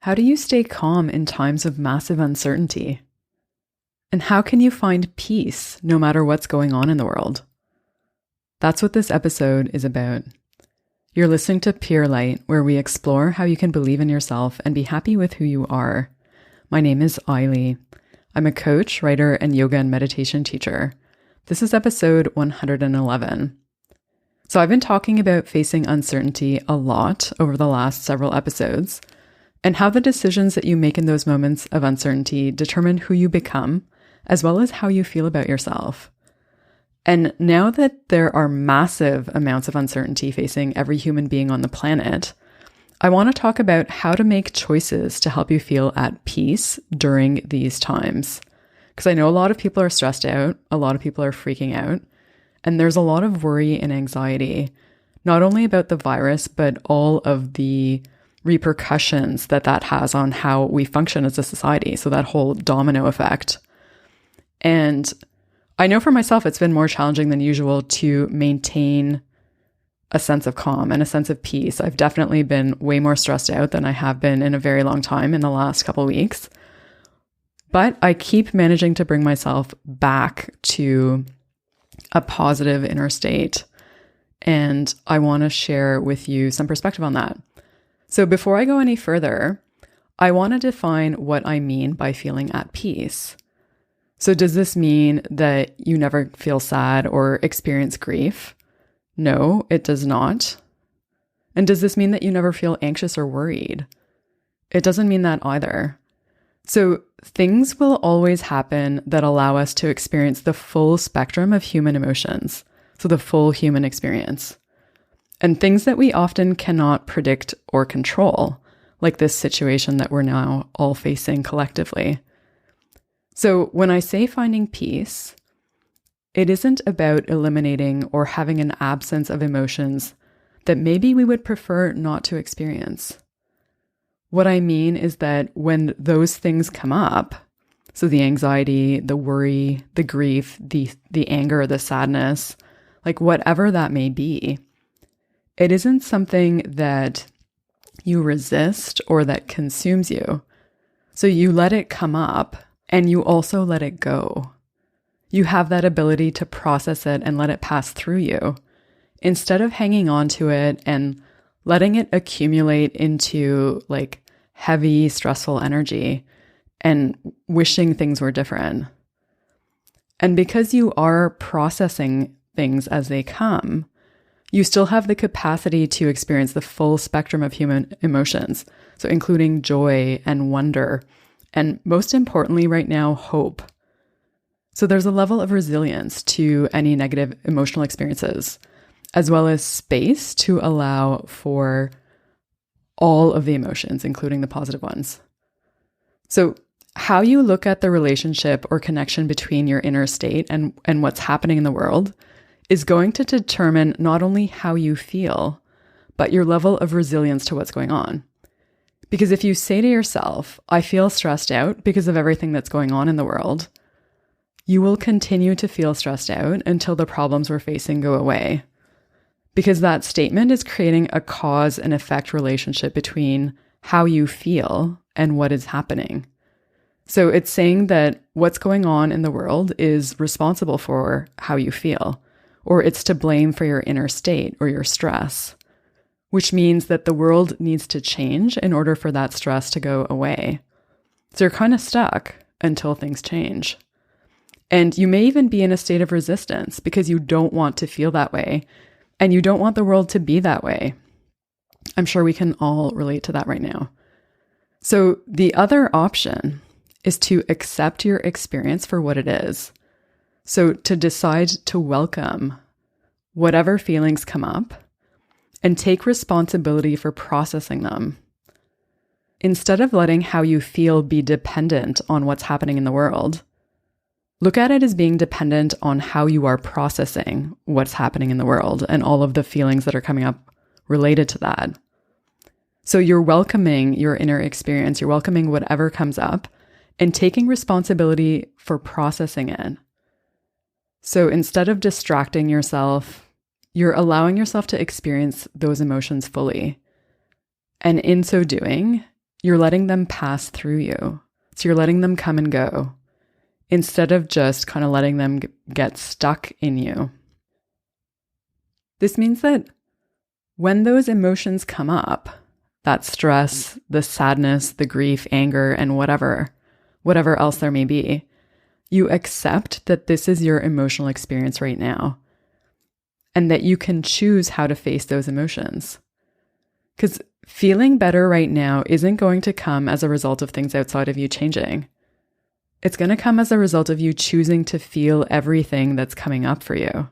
How do you stay calm in times of massive uncertainty? And how can you find peace no matter what's going on in the world? That's what this episode is about. You're listening to Pure Light, where we explore how you can believe in yourself and be happy with who you are. My name is Ailey. I'm a coach, writer, and yoga and meditation teacher. This is episode 111. So I've been talking about facing uncertainty a lot over the last several episodes, and how the decisions that you make in those moments of uncertainty determine who you become, as well as how you feel about yourself. And now that there are massive amounts of uncertainty facing every human being on the planet, I want to talk about how to make choices to help you feel at peace during these times. Because I know a lot of people are stressed out, a lot of people are freaking out, and there's a lot of worry and anxiety, not only about the virus, but all of the repercussions that has on how we function as a society. So that whole domino effect. And I know for myself, it's been more challenging than usual to maintain a sense of calm and a sense of peace. I've definitely been way more stressed out than I have been in a very long time in the last couple of weeks. But I keep managing to bring myself back to a positive inner state. And I want to share with you some perspective on that. So before I go any further, I want to define what I mean by feeling at peace. So does this mean that you never feel sad or experience grief? No, it does not. And does this mean that you never feel anxious or worried? It doesn't mean that either. So things will always happen that allow us to experience the full spectrum of human emotions. So the full human experience. And things that we often cannot predict or control, like this situation that we're now all facing collectively. So when I say finding peace, it isn't about eliminating or having an absence of emotions that maybe we would prefer not to experience. What I mean is that when those things come up, so the anxiety, the worry, the grief, the anger, the sadness, like whatever that may be, it isn't something that you resist or that consumes you. So you let it come up and you also let it go. You have that ability to process it and let it pass through you instead of hanging on to it and letting it accumulate into like heavy, stressful energy and wishing things were different. And because you are processing things as they come, you still have the capacity to experience the full spectrum of human emotions, so including joy and wonder, and most importantly right now, hope. So there's a level of resilience to any negative emotional experiences, as well as space to allow for all of the emotions, including the positive ones. So how you look at the relationship or connection between your inner state and what's happening in the world is going to determine not only how you feel, but your level of resilience to what's going on. Because if you say to yourself, I feel stressed out because of everything that's going on in the world, you will continue to feel stressed out until the problems we're facing go away. Because that statement is creating a cause and effect relationship between how you feel and what is happening. So it's saying that what's going on in the world is responsible for how you feel, or it's to blame for your inner state or your stress, which means that the world needs to change in order for that stress to go away. So you're kind of stuck until things change. And you may even be in a state of resistance because you don't want to feel that way and you don't want the world to be that way. I'm sure we can all relate to that right now. So the other option is to accept your experience for what it is. So to decide to welcome whatever feelings come up and take responsibility for processing them. Instead of letting how you feel be dependent on what's happening in the world, look at it as being dependent on how you are processing what's happening in the world and all of the feelings that are coming up related to that. So you're welcoming your inner experience, you're welcoming whatever comes up and taking responsibility for processing it. So instead of distracting yourself, you're allowing yourself to experience those emotions fully. And in so doing, You're letting them pass through you. So you're letting them come and go instead of just kind of letting them get stuck in you. This means that when those emotions come up, that stress, the sadness, the grief, anger, and whatever else there may be, you accept that this is your emotional experience right now and that you can choose how to face those emotions. Because feeling better right now isn't going to come as a result of things outside of you changing. It's going to come as a result of you choosing to feel everything that's coming up for you.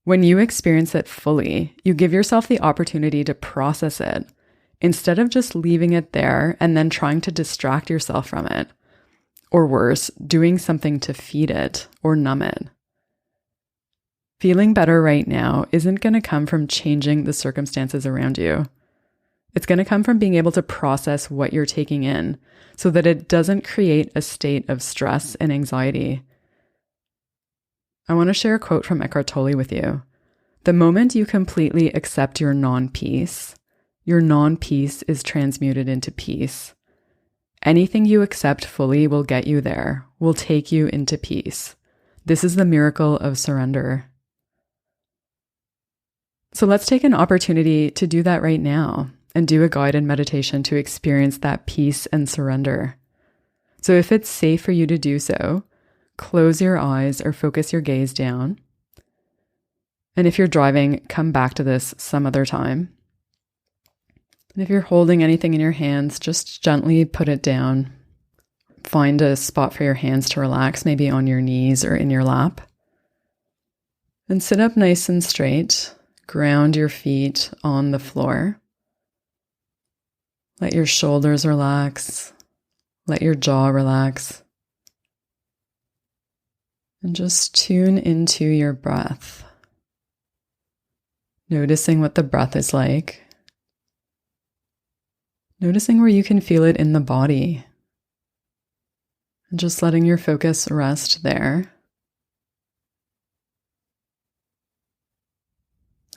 When you experience it fully, you give yourself the opportunity to process it instead of just leaving it there and then trying to distract yourself from it. Or worse, doing something to feed it or numb it. Feeling better right now isn't going to come from changing the circumstances around you. It's going to come from being able to process what you're taking in so that it doesn't create a state of stress and anxiety. I want to share a quote from Eckhart Tolle with you. The moment you completely accept your non-peace is transmuted into peace. Anything you accept fully will get you there, will take you into peace. This is the miracle of surrender. So let's take an opportunity to do that right now and do a guided meditation to experience that peace and surrender. So if it's safe for you to do so, close your eyes or focus your gaze down. And if you're driving, come back to this some other time. And if you're holding anything in your hands, just gently put it down. Find a spot for your hands to relax, maybe on your knees or in your lap. And sit up nice and straight. Ground your feet on the floor. Let your shoulders relax. Let your jaw relax. And just tune into your breath. Noticing what the breath is like. Noticing where you can feel it in the body. And just letting your focus rest there.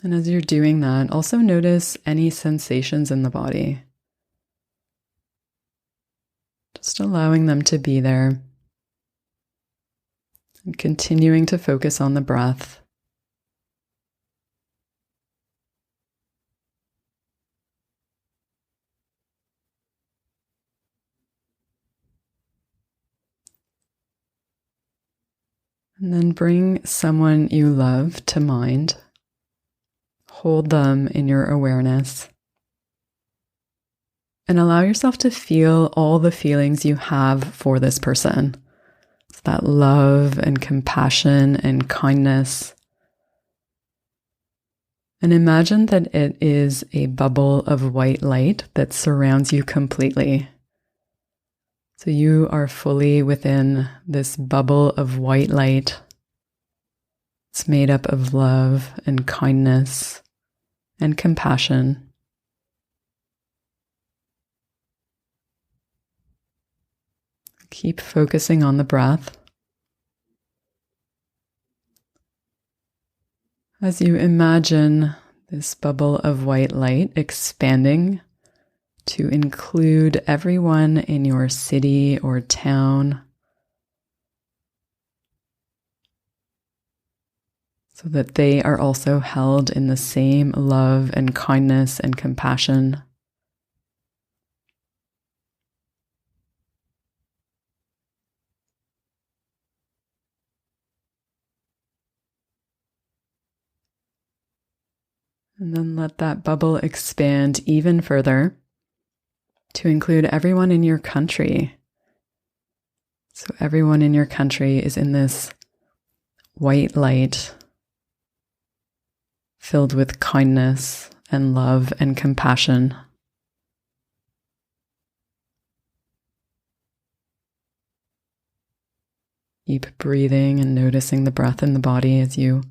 And as you're doing that, also notice any sensations in the body. Just allowing them to be there. And continuing to focus on the breath. And then bring someone you love to mind. Hold them in your awareness. And allow yourself to feel all the feelings you have for this person. It's that love and compassion and kindness. And imagine that it is a bubble of white light that surrounds you completely. So you are fully within this bubble of white light. It's made up of love and kindness and compassion. Keep focusing on the breath. As you imagine this bubble of white light expanding to include everyone in your city or town, so that they are also held in the same love and kindness and compassion. And then let that bubble expand even further to include everyone in your country. So everyone in your country is in this white light filled with kindness and love and compassion. Keep breathing and noticing the breath in the body as you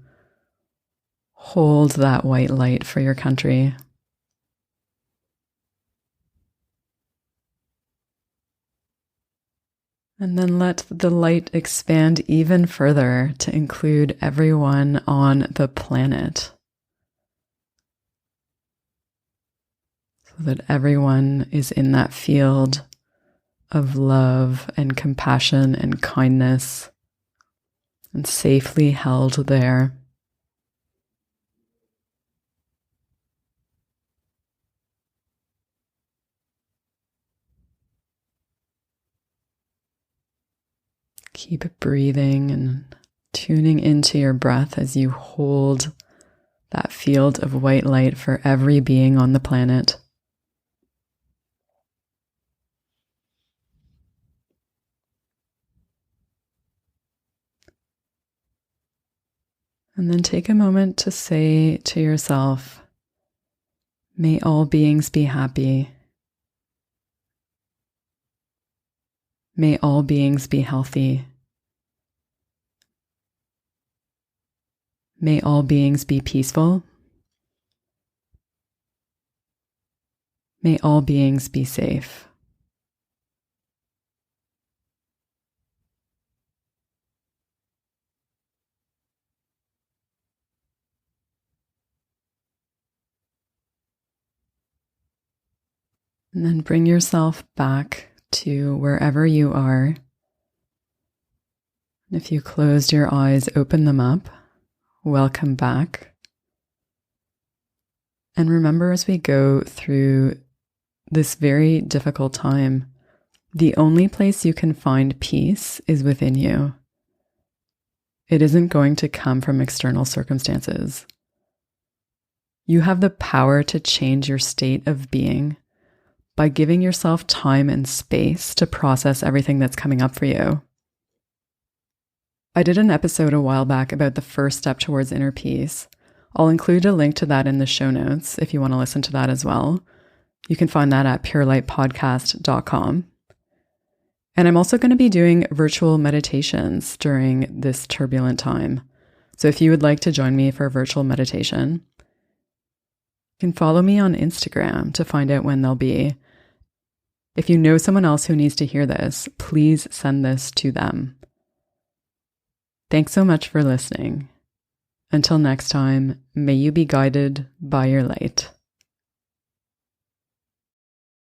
hold that white light for your country. And then let the light expand even further to include everyone on the planet. So so that everyone is in that field of love and compassion and kindness and safely held there. Keep breathing and tuning into your breath as you hold that field of white light for every being on the planet. And then take a moment to say to yourself, may all beings be happy. May all beings be healthy. May all beings be peaceful. May all beings be safe. And then bring yourself back to wherever you are. And if you closed your eyes, open them up. Welcome back. And remember, as we go through this very difficult time, the only place you can find peace is within you. It isn't going to come from external circumstances. You have the power to change your state of being by giving yourself time and space to process everything that's coming up for you. I did an episode a while back about the first step towards inner peace. I'll include a link to that in the show notes if you want to listen to that as well. You can find that at purelightpodcast.com. And I'm also going to be doing virtual meditations during this turbulent time. So if you would like to join me for a virtual meditation, you can follow me on Instagram to find out when they'll be. If you know someone else who needs to hear this, please send this to them. Thanks so much for listening. Until next time, may you be guided by your light.